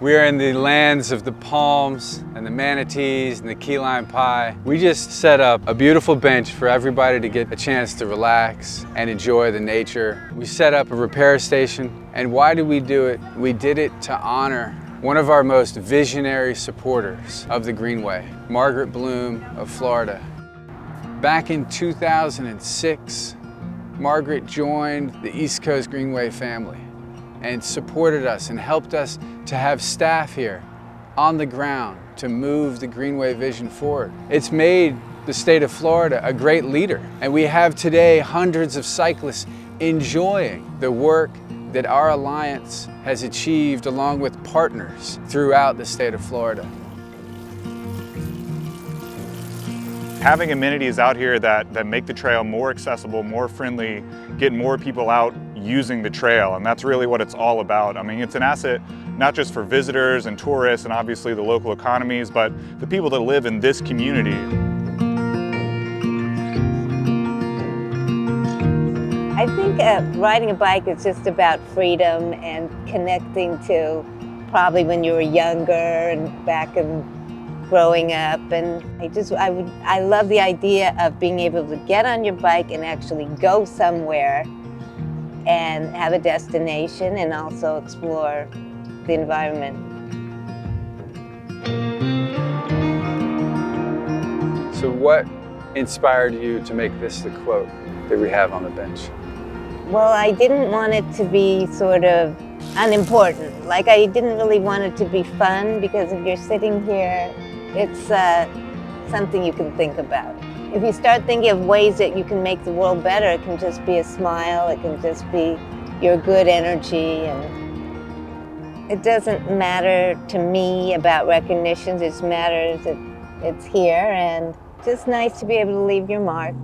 We are in the lands of the palms and the manatees and the key lime pie. We just set up a beautiful bench for everybody to get a chance to relax and enjoy the nature. We set up a repair station, and why did we do it? We did it to honor one of our most visionary supporters of the Greenway, Margaret Blume of Florida. Back in 2006, Margaret joined the East Coast Greenway family and supported us and helped us to have staff here on the ground to move the Greenway vision forward. It's made the state of Florida a great leader, and we have today hundreds of cyclists enjoying the work that our alliance has achieved along with partners throughout the state of Florida. Having amenities out here that make the trail more accessible, more friendly, get more people out using the trail, and that's really what it's all about. I mean, it's an asset not just for visitors and tourists and obviously the local economies, but the people that live in this community. I think riding a bike is just about freedom and connecting to probably when you were younger and back in growing up, and I love the idea of being able to get on your bike and actually go somewhere and have a destination and also explore the environment. So what inspired you to make this the quote that we have on the bench? Well, I didn't want it to be sort of unimportant. Like, I didn't really want it to be fun, because if you're sitting here, it's something you can think about. If you start thinking of ways that you can make the world better, it can just be a smile, it can just be your good energy, and it doesn't matter to me about recognitions, it matters that it's here, and just nice to be able to leave your mark.